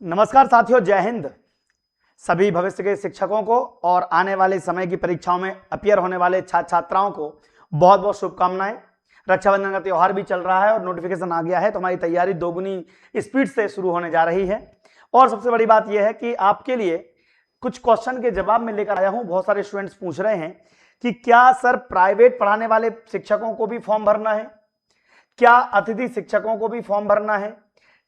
नमस्कार साथियों, जय हिंद। सभी भविष्य के शिक्षकों को और आने वाले समय की परीक्षाओं में अपीयर होने वाले छात्र छात्राओं को बहुत बहुत शुभकामनाएं। रक्षाबंधन का त्यौहार भी चल रहा है और नोटिफिकेशन आ गया है, तो हमारी तैयारी दोगुनी स्पीड से शुरू होने जा रही है। और सबसे बड़ी बात यह है कि आपके लिए कुछ क्वेश्चन के जवाब में लेकर आया हूं। बहुत सारे स्टूडेंट्स पूछ रहे हैं कि क्या सर प्राइवेट पढ़ाने वाले शिक्षकों को भी फॉर्म भरना है, क्या अतिथि शिक्षकों को भी फॉर्म भरना है,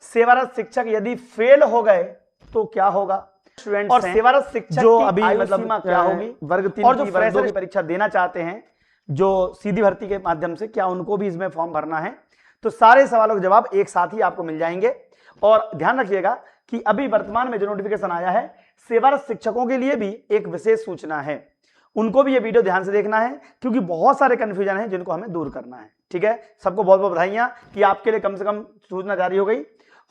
सेवारत शिक्षक यदि फेल हो गए तो क्या होगा, स्टूडेंट्स और सेवारत शिक्षक जो अभी मतलब क्या होगी, वर्ग 3 और जो फ्रेशर की परीक्षा देना चाहते हैं जो सीधी भर्ती के माध्यम से, क्या उनको भी इसमें फॉर्म भरना है। तो सारे सवालों के जवाब एक साथ ही आपको मिल जाएंगे। और ध्यान रखिएगा कि अभी वर्तमान में जो नोटिफिकेशन आया है, सेवारत शिक्षकों के लिए भी एक विशेष सूचना है, उनको भी ये वीडियो ध्यान से देखना है क्योंकि बहुत सारे कंफ्यूजन है जिनको हमें दूर करना है। ठीक है, सबको बहुत बहुत बधाइयां कि आपके लिए कम से कम सूचना जारी हो गई।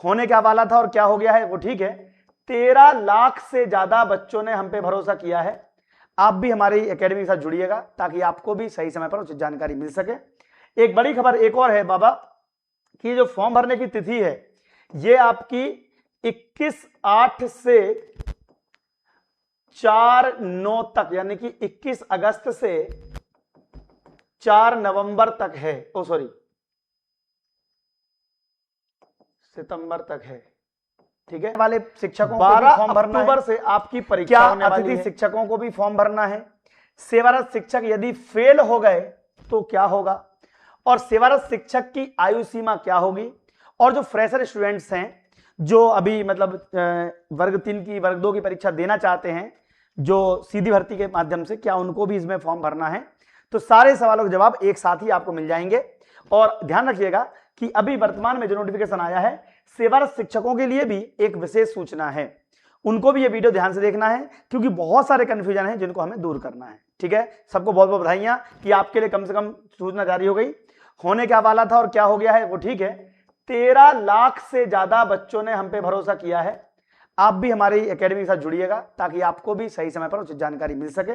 होने क्या वाला था और क्या हो गया है वो ठीक है। 13 लाख से ज्यादा बच्चों ने हम पे भरोसा किया है। आप भी हमारी एकेडमी के साथ जुड़िएगा ताकि आपको भी सही समय पर उचित जानकारी मिल सके। एक बड़ी खबर एक और है बाबा कि जो फॉर्म भरने की तिथि है ये आपकी 21/8 से 4/9 तक, यानी कि 21 अगस्त से 4 नवंबर तक है। सितंबर तक है। ठीक है, वाले शिक्षकों को 12 अक्टूबर से आपकी परीक्षा होने वाली है। अतिथि शिक्षकों को भी फॉर्म भरना है। सेवारत शिक्षक यदि फेल हो गए तो क्या होगा, और सेवारत शिक्षक की आयु सीमा क्या होगी, और जो फ्रेशर स्टूडेंट्स हैं जो अभी मतलब वर्ग 3 की वर्ग 2 की परीक्षा देना चाहते हैं जो सीधी भर्ती के माध्यम से, क्या उनको भी इसमें फॉर्म भरना है। तो सारे सवालों के जवाब एक साथ ही आपको मिल जाएंगे। और ध्यान रखिएगा कि अभी वर्तमान में जो नोटिफिकेशन आया है, सेवारत शिक्षकों के लिए भी एक विशेष सूचना है, उनको भी ये वीडियो ध्यान से देखना है क्योंकि बहुत सारे कंफ्यूजन है जिनको हमें दूर करना है। ठीक है, सबको बहुत बहुत बधाइयां कि आपके लिए कम से कम सूचना जारी हो गई। होने क्या वाला था और क्या हो गया है वो ठीक है। 13 लाख से ज्यादा बच्चों ने हम पे भरोसा किया है। आप भी हमारी एकेडमी के साथ जुड़िएगा ताकि आपको भी सही समय पर उचित जानकारी मिल सके।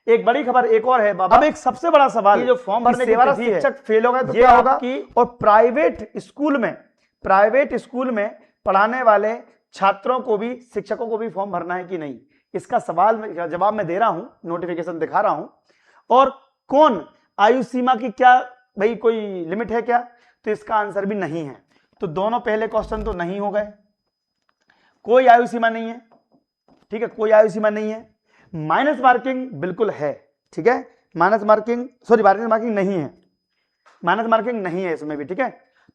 एक बड़ी खबर एक और है बाबा, अब एक सबसे बड़ा सवाल, जो फॉर्म भरने की सेवारत शिक्षक फेल होगा तो क्या होगा, और प्राइवेट स्कूल में पढ़ाने वाले छात्रों को भी, शिक्षकों को भी फॉर्म भरना है कि नहीं, इसका सवाल जवाब मैं दे रहा हूं, नोटिफिकेशन दिखा रहा हूं। और कौन आयु सीमा की क्या भाई कोई लिमिट है क्या, तो इसका आंसर भी नहीं है। तो दोनों पहले क्वेश्चन तो नहीं हो गए, कोई आयु सीमा नहीं है। ठीक है, कोई आयु सीमा नहीं है। माइनस मार्किंग बिल्कुल है। ठीक है, माइनस मार्किंग नहीं है, माइनस मार्किंग नहीं है इसमें भी। ठीक है,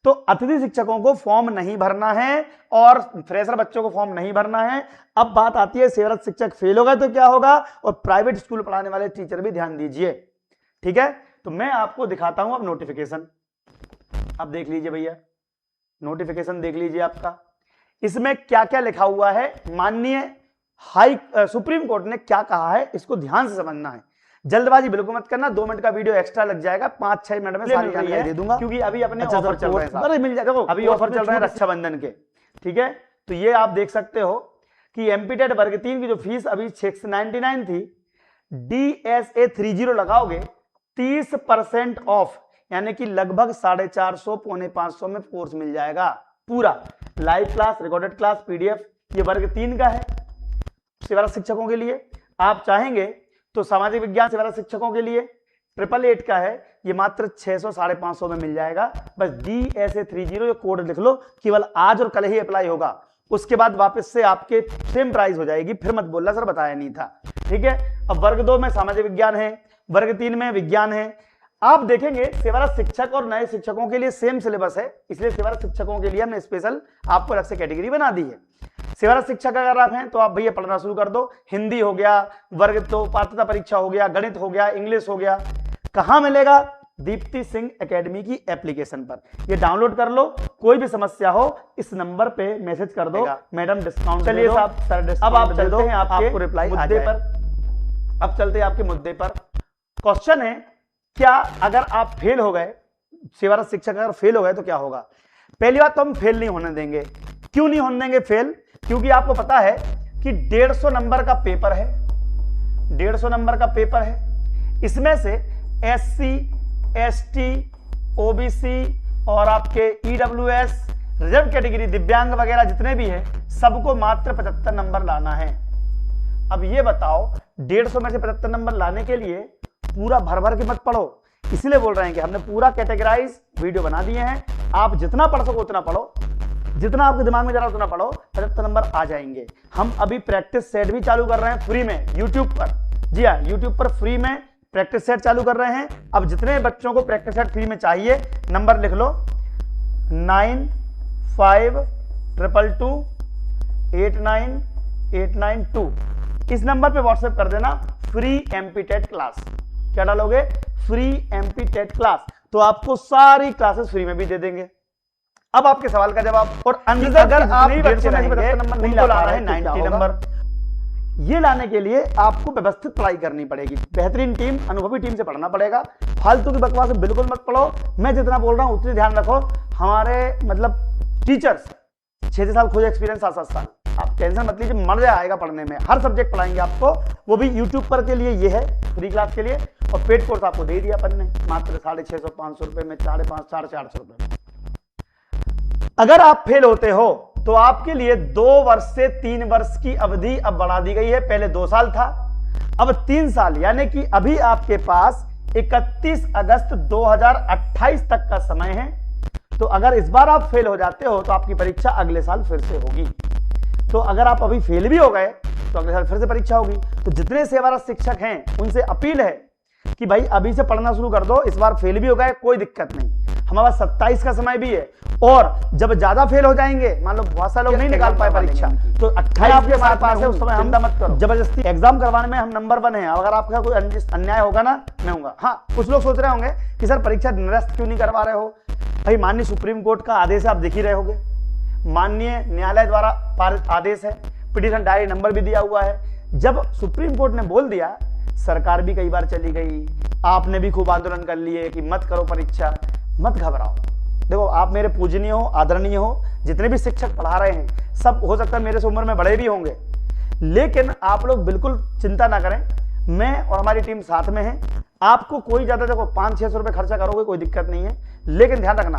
तो अतिथि शिक्षकों को फॉर्म नहीं भरना है और फ्रेशर बच्चों को फॉर्म नहीं भरना है। अब बात आती है सेवारत शिक्षक फेल होगा तो क्या होगा, और प्राइवेट स्कूल पढ़ाने वाले टीचर भी ध्यान दीजिए। ठीक है, तो मैं आपको दिखाता हूं अब नोटिफिकेशन। अब देख लीजिए भैया, नोटिफिकेशन देख लीजिए आपका, इसमें क्या क्या लिखा हुआ है, माननीय सुप्रीम कोर्ट ने क्या कहा है, इसको ध्यान से समझना है। जल्दबाजी बिल्कुल मत करना, 2 मिनट का वीडियो एक्स्ट्रा लग जाएगा, 5-6 मिनट में सारी जानकारी दे दूंगा क्योंकि अभी अपने ऑफर चल रहे हैं, मिल जाएगा अभी ऑफर चल रहे हैं रक्षाबंधन के। ठीक है, तो ये आप देख सकते हो कि एमपीटेट वर्ग 3 की जो फीस अभी 699 थी, DSA 30 लगाओगे 30% ऑफ, यानी कि लगभग 450 पौने 500 में कोर्स मिल जाएगा पूरा, live class, recorded class, PDF। ये वर्ग 3 का है सेवारत शिक्षकों के लिए। आप चाहेंगे तो सामाजिक विज्ञान सेवारत शिक्षकों के लिए 888 का है, ये मात्र 600 550 में मिल जाएगा। बस DSA 30 जो कोड लिख लो, केवल आज और कल ही अप्लाई होगा, उसके बाद वापस से आपके सेम प्राइस हो जाएगी। फिर मत बोलना सर बताया नहीं था। ठीक है, अब वर्ग 2 में सामाजिक विज्ञान है, वर्ग 3 में विज्ञान है। आप देखेंगे सेवारत शिक्षक और नए शिक्षकों के लिए सेम सिलेबस है, इसलिए सेवारत शिक्षकों के लिए हमने स्पेशल आपको अलग से कैटेगरी बना दी है। सेवारत शिक्षक अगर आप हैं तो आप भैया पढ़ना शुरू कर दो। हिंदी हो गया, वर्ग 2 पात्रता परीक्षा हो गया, गणित हो गया, इंग्लिश हो गया। कहां मिलेगा, दीप्ति सिंह एकेडमी की एप्लीकेशन पर, ये डाउनलोड कर लो। कोई भी समस्या हो इस नंबर पे मैसेज कर दो, मैडम डिस्काउंट। चलिए साहब, सर अब आप चलते हैं आपको रिप्लाई मुद्दे पर। अब चलते हैं आपके मुद्दे पर। क्वेश्चन है, क्या अगर आप फेल हो गए, सेवारत शिक्षक अगर फेल हो गए तो क्या होगा। पहली बात तो हम फेल नहीं होने देंगे। क्यों नहीं होने देंगे फेल, क्योंकि आपको पता है कि 150 नंबर का पेपर है, 150 नंबर का पेपर है। इसमें से SC, ST, OBC और आपके EWS रिजर्व कैटेगरी, दिव्यांग वगैरह जितने भी हैं सबको मात्र 75 नंबर लाना है। अब ये बताओ 150 में से 75 नंबर लाने के लिए पूरा भर भर के मत पढ़ो, इसलिए बोल रहे हैं कि हमने पूरा कैटेगराइज वीडियो बना दिए हैं। आप जितना पढ़ सको उतना पढ़ो, जितना आपके दिमाग में जा रहा है उतना पढ़ो, 75 नंबर आ जाएंगे। हम अभी प्रैक्टिस सेट भी चालू कर रहे हैं फ्री में यूट्यूब पर। जी हाँ, यूट्यूब पर फ्री में प्रैक्टिस सेट चालू कर रहे हैं। अब जितने बच्चों को प्रैक्टिस सेट फ्री में चाहिए नंबर लिख लो 9522289892। इस नंबर पे व्हाट्सएप कर देना फ्री एमपी टेट क्लास। क्या डालोगे? Free MP TET class. तो आपको सारी क्लासेस फ्री में भी दे देंगे। अब आपके सवाल का जवाब। और अगर आप 150 में 75 नंबर नहीं ला रहे हैं 90 नंबर, ये लाने के लिए आपको व्यवस्थित पढ़ाई करनी पड़ेगी। बेहतरीन टीम, अनुभवी टीम से पढ़ना पड़ेगा। फालतू की बकवास बिल्कुल मत पढ़ो। मैं जितना बोल रहा हूं उतनी ध्यान रखो। हमारे मतलब टीचर्स 6 साल खोज एक्सपीरियंस, 7 साल। आप टेंशन मत लीजिए, मजा आएगा पढ़ने में। हर सब्जेक्ट पढ़ाएंगे आपको, वो भी यूट्यूब पर के लिए ये है फ्री क्लास के लिए। और पेड कोर्स आपको दे दिया अपन ने मात्र 650-500 रुपए में, 550, 450 रुपए में। अगर आप फेल होते हो तो आपके लिए 2 वर्ष से 3 वर्ष की अवधि अब बढ़ा दी गई है। पहले 2 साल था, अब 3 साल, यानी कि अभी आपके पास 31 अगस्त 2028 तक का समय है। तो अगर इस बार आप फेल हो जाते हो तो आपकी परीक्षा अगले साल फिर से होगी। तो अगर आप अभी फेल भी हो गए तो अगले साल फिर से परीक्षा होगी। तो जितने सेवारत शिक्षक हैं उनसे अपील है कि भाई अभी से पढ़ना शुरू कर दो। इस बार फेल भी हो गए कोई दिक्कत नहीं, हमारे पास 27 का समय भी है। और जब ज्यादा फेल हो जाएंगे, मान लो बहुत सारे लोग नहीं निकाल पाए परीक्षा, तो 28 आपके पास है, उस समय हम मत करो। जबरदस्ती एग्जाम करवाने में हम नंबर 1 है। अगर आपका कोई अन्याय होगा ना, मैं हूंगा। हाँ, कुछ लोग सोच रहे होंगे कि सर परीक्षा निरस्त क्यों नहीं करवा रहे हो। भाई माननीय सुप्रीम कोर्ट का आदेश है, आप देख ही रहे होगे। माननीय न्यायालय द्वारा पारित आदेश है, पिटीशन डायरी नंबर भी दिया हुआ है। जब सुप्रीम कोर्ट ने बोल दिया, सरकार भी कई बार चली गई, आपने भी खूब आंदोलन कर लिए कि मत करो परीक्षा। मत घबराओ। देखो, आप मेरे पूजनीय हो, आदरणीय हो। जितने भी शिक्षक पढ़ा रहे हैं सब हो सकता है मेरे से उम्र में बड़े भी होंगे, लेकिन आप लोग बिल्कुल चिंता ना करें। मैं और हमारी टीम साथ में है। आपको कोई ज्यादा, देखो 500-600 रुपए खर्चा करोगे कोई दिक्कत नहीं है, लेकिन ध्यान रखना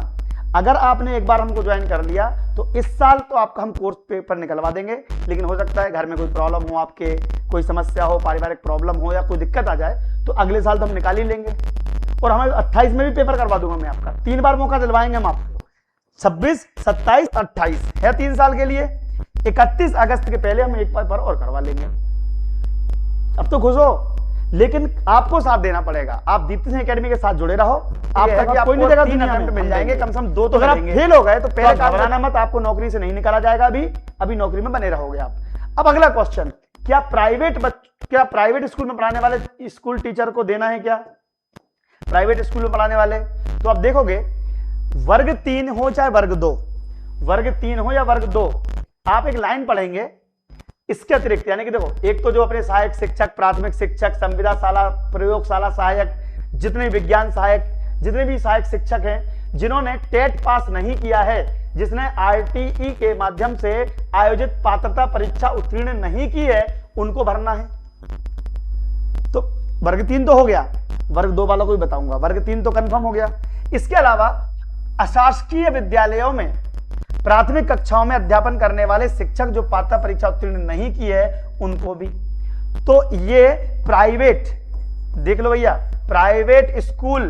अगर आपने एक बार हमको ज्वाइन कर लिया तो इस साल तो आपका हम कोर्स पेपर निकलवा देंगे। लेकिन हो सकता है घर में कोई प्रॉब्लम हो, आपके कोई समस्या हो, पारिवारिक प्रॉब्लम हो या कोई दिक्कत आ जाए तो अगले साल तो हम निकाल ही लेंगे। और हमें 28 में भी पेपर करवा दूंगा मैं आपका। 3 बार मौका दिलवाएंगे हम आपको, 26, 27, 28 है 3 साल के लिए। 31 अगस्त के पहले हम एक पेपर और करवा लेंगे। अब तो खुश हो, लेकिन आपको साथ देना पड़ेगा। आप दीप्ति सिंह एकेडमी के साथ जुड़े रहो। आपका कोई नहीं देगा, 3 अटेम्प्ट मिल जाएंगे, कम से कम 2 तो अगर आप फेल हो गए तो पहले घबराना मत, आपको नौकरी से नहीं निकाला जाएगा। अभी नौकरी में बने रहोगे आप। अब अगला क्वेश्चन, क्या प्राइवेट स्कूल में पढ़ाने वाले स्कूल टीचर को देना है क्या? प्राइवेट स्कूल में पढ़ाने वाले, तो आप देखोगे वर्ग 3 हो चाहे वर्ग 2, वर्ग 3 हो या वर्ग 2, आप एक लाइन पढ़ेंगे इसके अतिरिक्त। यानी कि देखो, एक तो जो अपने सहायक शिक्षक, प्राथमिक शिक्षक, संविदा शाला, प्रयोगशाला सहायक, जितने विज्ञान सहायक, जितने भी सहायक शिक्षक हैं जिन्होंने टेट पास नहीं किया है, जिसने आरटीई के माध्यम से आयोजित पात्रता परीक्षा उत्तीर्ण नहीं की है, उनको भरना है। तो वर्ग 3 तो हो गया, वर्ग 2 वालों को भी बताऊंगा। वर्ग 3 तो कंफर्म हो गया। इसके अलावा अशासकीय विद्यालयों में प्राथमिक कक्षाओं में अध्यापन करने वाले शिक्षक जो पात्रता परीक्षा उत्तीर्ण नहीं की है, उनको भी। तो ये प्राइवेट, देख लो भैया, प्राइवेट स्कूल,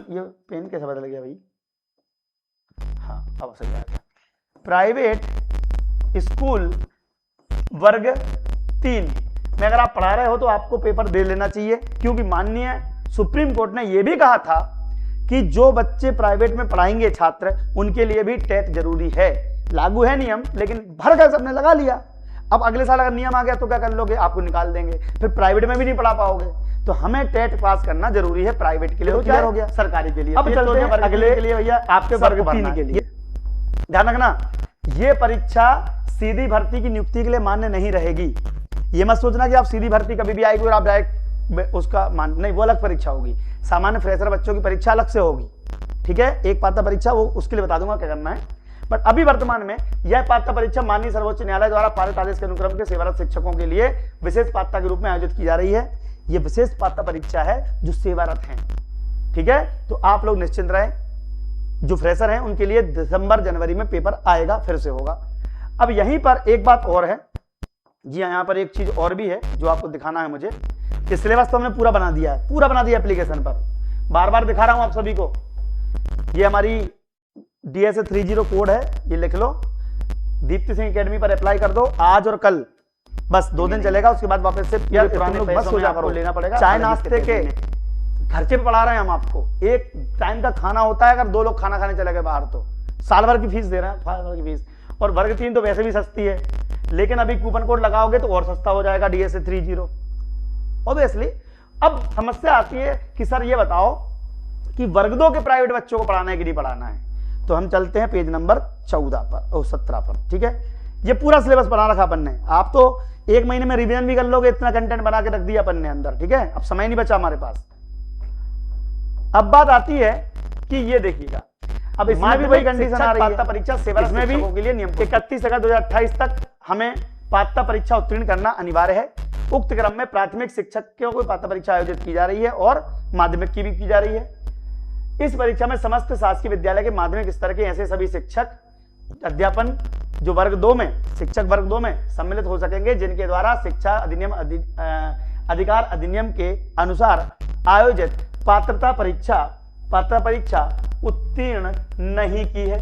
ये पेन कैसे बदल गया भाई? हाँ, अब सही आ गया। प्राइवेट स्कूल वर्ग 3 में अगर आप पढ़ा रहे हो तो आपको पेपर दे लेना चाहिए, क्योंकि माननीय सुप्रीम कोर्ट ने यह भी कहा था कि जो बच्चे प्राइवेट में पढ़ाएंगे छात्र, उनके लिए भी टेट जरूरी है। लागू है नियम, लेकिन भर कर सबने लगा लिया। अब अगले साल अगर नियम आ गया तो क्या कर लोगे? आपको निकाल देंगे, फिर प्राइवेट में भी नहीं पढ़ा पाओगे। तो हमें टेट पास करना जरूरी है, प्राइवेट के लिए तो क्लियर हो गया, सरकारी के लिए। अब चलते हैं अगले के लिए भैया, आपके वर्ग 3 के लिए। ध्यान रखना, ये परीक्षा सीधी भर्ती की नियुक्ति के लिए मान्य नहीं रहेगी। ये मत सोचना कि आप सीधी भर्ती कभी भी आएगी और आप डायरेक्ट उसका मान नहीं, वो अलग परीक्षा होगी। सामान्य फ्रेशर बच्चों की परीक्षा अलग से होगी, ठीक है। एक पात्रता परीक्षा, वो उसके लिए बता दूंगा क्या करना है। बट अभी वर्तमान में यह पात्रता परीक्षा माननीय सर्वोच्च न्यायालय द्वारा पारित आदेश के अनुक्रम के सेवारत शिक्षकों के लिए विशेष पात्रता के रूप में आयोजित की जा रही है। यह विशेष पात्रता परीक्षा है जो सेवारत हैं। ठीक है, तो आप लोग निश्चिंत रहें, जो फ्रेशर हैं उनके लिए दिसंबर जनवरी में पेपर आएगा, फिर से होगा। अब यहीं पर एक बात और है जी, यहाँ पर एक चीज और भी है जो आपको दिखाना है मुझे। सिलेबस तो हमने पूरा बना दिया है, पूरा बना दिया एप्लीकेशन पर, बार बार दिखा रहा हूं आप सभी को। ये हमारी DSA 30 कोड है, ये लिख लो, दीप्ति सिंह एकेडमी पर अप्लाई कर दो आज और कल, बस 2 दिन चलेगा, उसके बाद वापस से यार पुराने बस हो जा करो, लेना पड़ेगा। चाय नाश्ते के खर्चे पे पढ़ा रहे हैं हम आपको, एक टाइम का खाना होता है, अगर 2 लोग खाना खाने चले गए बाहर तो साल भर की फीस दे रहे हैं, साल भर की फीस। और वर्ग 3 तो वैसे भी सस्ती है, लेकिन अभी कूपन कोड लगाओगे तो और सस्ता हो जाएगा DSA 30 ऑब्वियसली। अब समस्या आती है कि सर ये बताओ कि वर्ग 2 के प्राइवेट बच्चों को पढ़ाना है कि नहीं पढ़ाना है, तो हम चलते हैं पेज नंबर 14 पर, 17 पर, ठीक है। ये पूरा सिलेबस बना रखा अपन ने, आप तो 1 महीने में रिवीजन भी कर लोगे, इतना कंटेंट बना के रख दिया अपन ने अंदर, ठीक है। अब समय नहीं बचा हमारे पास। अब बात आती है कि ये देखिएगा, अब इसमें भी वही कंडीशन आ रही है, परीक्षा सेवा इसमें भी के लिए नियम 31 अगस्त 2028 तक हमें पात्रता परीक्षा उत्तीर्ण करना अनिवार्य है। उक्त क्रम में प्राथमिक शिक्षकों को पात्रता परीक्षा आयोजित की जा रही है और माध्यमिक की भी की जा रही है। इस परीक्षा में समस्त शासकीय विद्यालय के माध्यमिक स्तर के ऐसे सभी शिक्षक अध्यापन जो वर्ग 2 में, शिक्षक वर्ग 2 में सम्मिलित हो सकेंगे, जिनके द्वारा शिक्षा अधिनियम अधिकार अधिनियम के अनुसार आयोजित पात्रता परीक्षा उत्तीर्ण नहीं की है।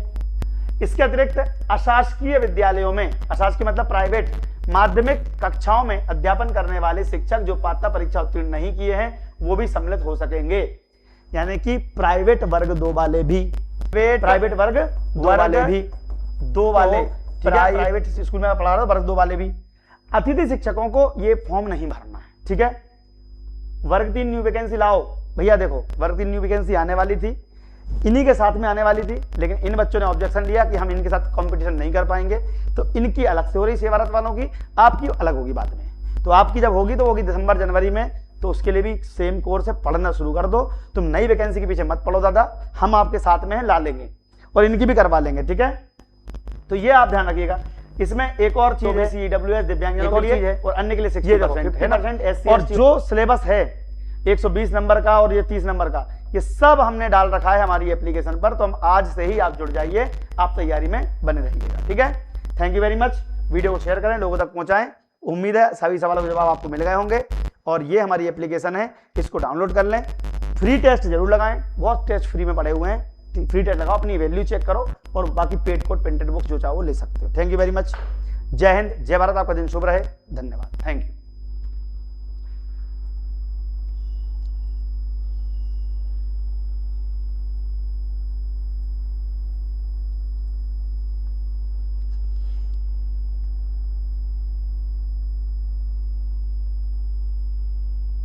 इसके अतिरिक्त अशासकीय विद्यालयों में, अशासकीय मतलब प्राइवेट, माध्यमिक कक्षाओं में अध्यापन करने वाले शिक्षक जो पात्रता परीक्षा उत्तीर्ण नहीं किए हैं वो भी सम्मिलित हो सकेंगे। यानी कि प्राइवेट वर्ग 2 वाले भी, प्राइवेट वर्ग 2 वाले भी, 2 वाले प्राइवेट स्कूल में पढ़ा रहा हूं, वर्ग 2 वाले भी। अतिथि शिक्षकों को ये फॉर्म नहीं भरना है, ठीक है। वर्ग 3 न्यू वैकेंसी लाओ भैया, देखो वर्ग 3 न्यू वैकेंसी आने वाली थी, इन्हीं के साथ में आने वाली थी, लेकिन इन बच्चों ने ऑब्जेक्शन लिया कि हम इनके साथ कंपटीशन नहीं कर पाएंगे, तो इनकी अलग से हो रही सेवारत वालों की, आपकी अलग होगी बाद में। तो आपकी जब होगी तो होगी दिसंबर जनवरी में, तो उसके लिए भी सेम कोर्स है, पढ़ना शुरू कर दो। तुम नई वैकेंसी के पीछे मत पढ़ो दादा, हम आपके साथ में ला लेंगे और इनकी भी करवा लेंगे, ठीक है। तो ये आप ध्यान रखिएगा। इसमें एक और चीज है, CWS दिव्यांगजनों के लिए और अन्य के लिए 60% है ना। और जो सिलेबस है 120 नंबर का और ये 30 नंबर का, ये सब हमने डाल रखा है हमारी एप्लीकेशन पर, तो हम आज से ही आप जुड़ जाइए, आप तैयारी में बने रहिएगा, ठीक है। Thank you very much. Video को शेयर करें, लोगों तक पहुंचाएं। उम्मीद है सभी सवालों के जवाब आपको मिल गए होंगे। और ये हमारी एप्लीकेशन है, इसको डाउनलोड कर लें, फ्री टेस्ट जरूर लगाएं, बहुत टेस्ट फ्री में पड़े हुए हैं, फ्री टेस्ट लगाओ, अपनी वैल्यू चेक करो और बाकी पेड कोड प्रिंटेड बुक्स जो चाहो वो ले सकते हो। Thank you very much. जय हिंद, जय भारत, आपका दिन शुभ रहे, धन्यवाद, थैंक यू।